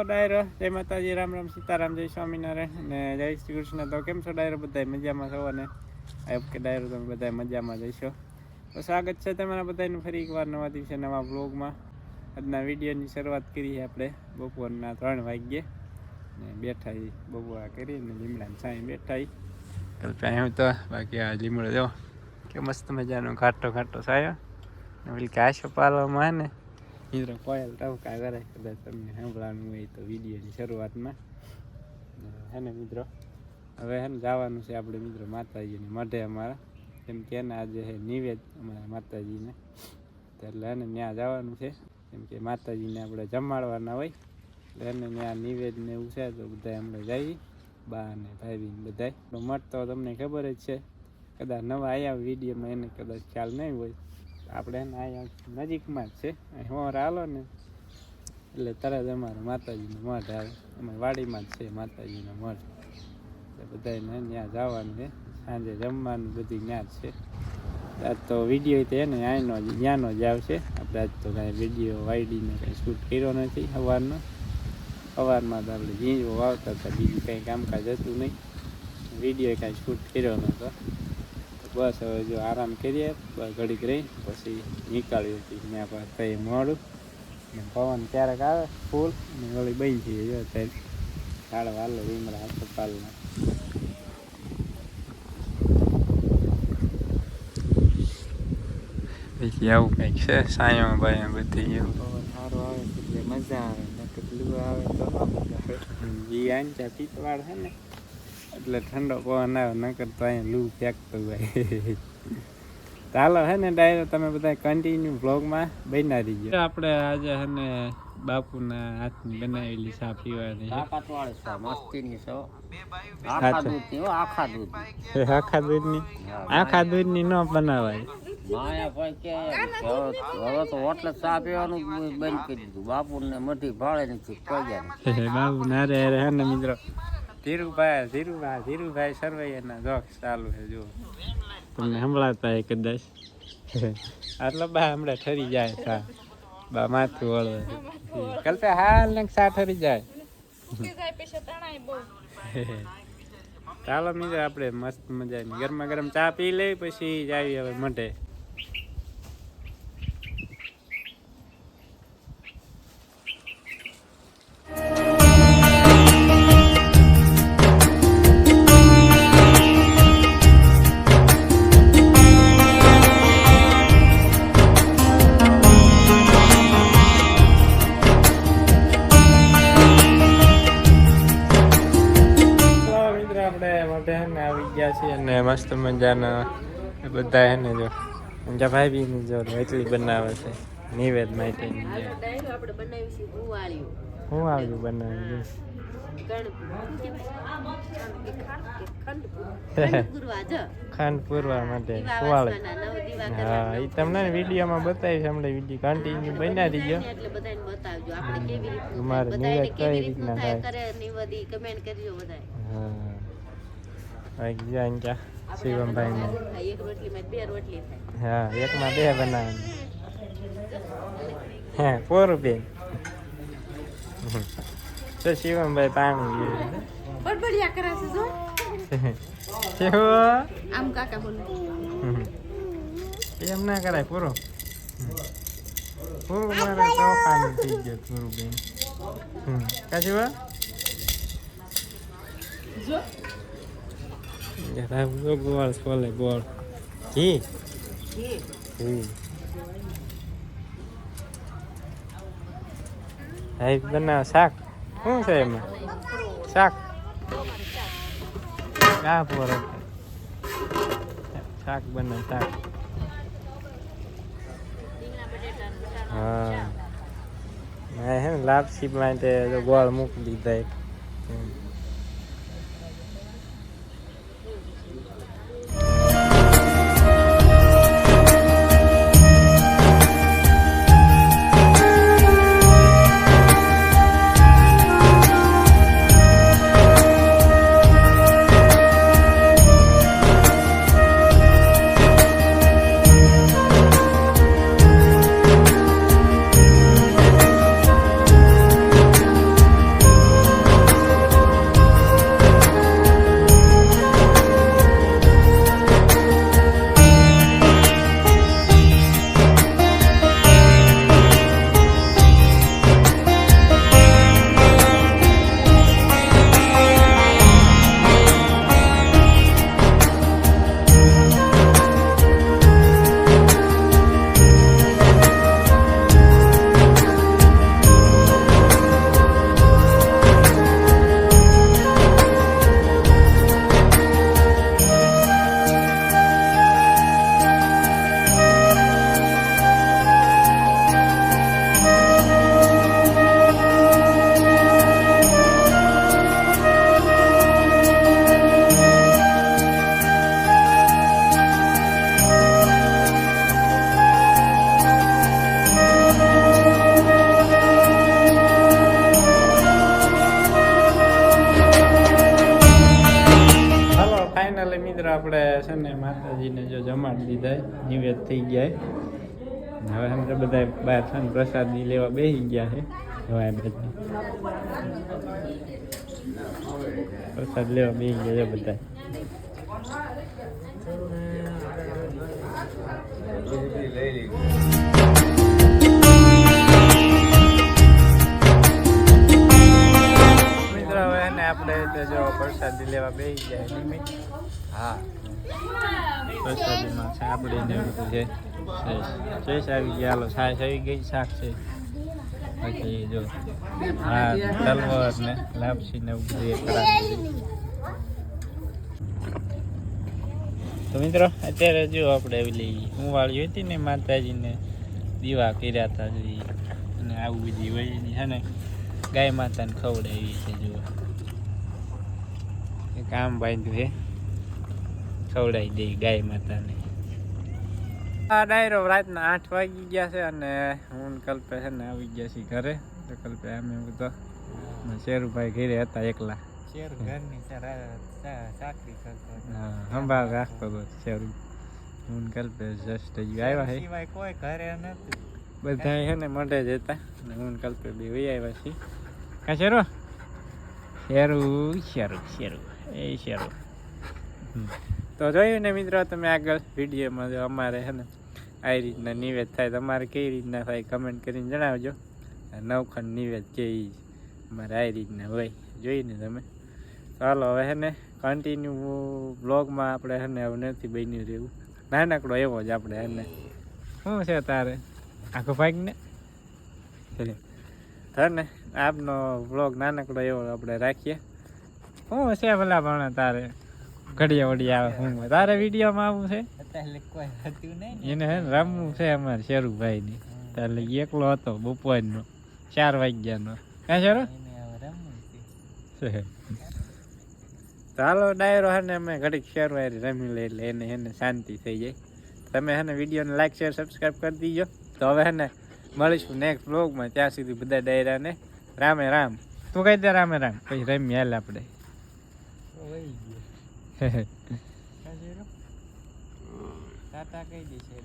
ડાયરો જય માતાજી, રામ રામ, સીતારામ, જય સ્વામિનારાયણ અને જય શ્રી કૃષ્ણ. તો કેમ છો ડાયરો? બધા મજામાં છો ને? આઈ કે ડાયરો તમે બધા મજામાં જઈશો. તો સ્વાગત છે તમારા બધાનું ફરી એકવાર નવા દિવસે નવા બ્લોગમાં. આજના વિડીયોની શરૂઆત કરી આપણે બપોરના 3 વાગ્યે ને બેઠા બપોરા કરીને લીમડાની સાંઈ બેઠા કલ્પ્યા હું તો. બાકી આ લીમડો જો કે મસ્ત મજાનો ઘાટો ઘાટો સાયો ને ઓલી કાશો પાલવામાં ને મિત્રો કોયલ ટવકા કરે. કદાચ તમને સાંભળવાનું હોય તો વિડીયોની શરૂઆતમાં હે ને મિત્રો. હવે હે ને જવાનું છે આપણે મિત્રો માતાજીને મઢે અમારા, કેમ કે એને આજે છે નિવેદ અમારા માતાજીને, એટલે એને ત્યાં જવાનું છે. કેમ કે માતાજીને આપણે જમાડવાના હોય એટલે એને ત્યાં નિવેદ ને એવું છે. તો બધા આપણે જઈએ, બા ને ભાઈ બધા. તો મઠ તો તમને ખબર જ છે, કદાચ નવા આવ્યા વિડીયોમાં એને કદાચ ખ્યાલ નહીં હોય. આપણે એને અહીંયા નજીકમાં જ છે, હોર હાલો ને એટલે તરત અમારે માતાજીનો મઠ આવે. અમારી વાડીમાં જ છે માતાજીનો મઠ. એટલે બધાને ત્યાં જવાનું છે, સાંજે જમવાનું બધું ત્યાં જ છે. આજ તો વિડીયો તો એને ત્યાંનો જ આવશે. આપણે આજ તો કાંઈ વિડીયો વાયડીને કંઈ શૂટ કર્યો નથી સવારમાં તો આપણે ઝીંઝવો વાવતા હતા, બીજું કંઈ કામકાજ હતું નહીં, વિડીયો કાંઈ શૂટ કર્યો નહોતો. બસ હવે જો આરામ કરીએ ઘડીક રહી પછી નીકળ્યું હતી ત્યાં પાસે થઈ મોડું ને પવન ક્યારેક આવે ફૂલ ને વળી બની જઈએ. જો અત્યારે ઝાડ વાલો રીમડા હસ્પતાલના પછી આવું કંઈક છે. સાયો ભાઈ બધી એવું પવન સારો આવે એટલે મજા આવે, નકલું આવે તો એ આંચા પીતવાળ છે ને એટલે ઠંડો પવન આવે, નકર તો અહીંયા લૂ ફેંકતું હોય. ચાલો હે ને ડાયરો તમે બધા કન્ટિન્યુ બ્લોગમાં બન્યા રહીજો. આપણે આજે હે ને બાપુના હાથની બનાવેલી ચા પીવાની છે. આખા દૂધની ન બનાવાય. હવે તો હોટલે ચા પીવાનું બંધ કરી દીધું. બાપુ ને મઠી ભાડે નથી બાપુ નારે હે ને મિત્રો ધીરુભાઈ સરવૈયાના જોક્સ ચાલુ છે. જો તમને સંભળાતા હોય કદાચ. આટલો બા હમણાં ઠરી જાય સા, બા માથું વળવે કલ્પે હાલ ને સા ઠરી જાય. ચાલો મિત્રો આપણે મસ્ત મજાની ગરમા ગરમ ચા પી લઈ પછી જાવી હવે મઢે. આવી ગયા છે અને મસ્ત મજાના બધા હે ને જો ઊંચા ભાઈ બી જો એટલી બનાવે છે નિવેદ માટે. હું આવ્યું બનાવ્યું ખાંડ પૂરવા માટે કુવાળે. હા એ તમને વિડીયોમાં બતાવીશ. હમણાં વિડીયો કન્ટિન્યુ બન્યા રહી ગયો. તમારે નિવેદ કઈ રીતના થાય. હા શિવમભાઈ ને હા એકમાં 2 બનાવવાની. હા પૂરું બેન તો શિવમભાઈ પાણી એમ ના કરાય. પૂરું પૂરું મારે ચોખાનું થઈ ગયું. પૂરું બેન કાચું ગોળ છોલે ગોળ ઘી બનાવ શાક. શું છે એમાં શાક? કા પોર શાક બનાવ શાક. હા હે ને લાપસી માટે ગોળ મૂકી દીધા. મિત્રો આપણે છે ને માતાજીને જો જમાડી દીધા નિવેદ થઈ ગયા હવે અમે બધા બહાર છે ને પ્રસાદી લેવા બેસી ગયા છે હવે આ બધા પ્રસાદ લેવા બેસી ગયા છે બધા મિત્રો હવે એને આપણે તો જો પ્રસાદી લેવા બેસી ગયા લિમિટ હા પ્રસાદીમાં સાંભળી ને એવું બધું છે છેસ આવી ગયા હાલો છાશ આવી ગઈ શાક છે પછી જો હા તલવાર ને લાપસી ને એવું બધું તો મિત્રો અત્યારે જો આપણે એવી હું વાળી હતી ને માતાજીને દીવા કર્યા હતા જોઈએ અને આવું બધી વહીની છે ને ગાય માતાને ખવડાવી છે જુઓ કામ બાંધ્યું છે ખવડાવી દે ગાય માતાને આ ડાયરો રાતના 8 વાગી ગયા છે અને હું કલ્પે છે ને આવી ગયા છીએ ઘરે તો કલ્પે અમે તો શેરુભાઈ ઘરે હતા એકલા શેર ઘરની ચાકરી કરતો હા સંભાળ રાખતો હતો શેરુ હું કલ્પે જસ્ટ આવ્યા છે સિવાય કોઈ ઘરે નથી બધા છે ને મોઢે જ હતા અને હું કલ્પે બે વહી આવ્યા છીએ કા શેરો શેરુ શેરુ શેરુ એ શેરુ તો જોયું ને મિત્રો તમે આગળ વિડીયોમાં જો અમારે છે ને આવી રીતના નિવેદ થાય તમારે કઈ રીતના થાય કમેન્ટ કરીને જણાવજો નવખંડ નિવેદ કે અમારે આવી રીતના હોય જોઈને તમે ચાલો હવે છે ને કન્ટિન્યુ બ્લોગમાં આપણે છે ને હવે નથી બન્યું રહેવું નાનકડો એવો જ આપણે એને શું છે તારે આખો ભાગને ને આપનો બ્લોગ નાનકડો એવો આપણે રાખીએ શું છે ભલા ભણા તારે ઘડિયા વડિયા આવે હું તારે વિડીયોમાં આવવું છે અત્યારે કોઈ હતું નહીં એને હે ને રમવું છે અમારે શેરુભાઈની એટલે એકલો હતો બપોરનો 4 વાગ્યાનો કાં શેરો એને હવે રમવું છે ચાલો ડાયરો હે ને અમે ઘડીક શેરવારી રમી લઈ એટલે એને એને શાંતિ થઈ જાય તમે હે ને વિડીયોને લાઈક શેર સબસ્ક્રાઈબ કરી દીજો તો હવે હે ને મળીશું નેક્સ્ટ બ્લોગમાં ત્યાં સુધી બધા ડાયરાને રામે રામ તું કહી દે રામે રામ પછી રમી હાલ આપણે વહી ગયો ટાટા કહી દેશે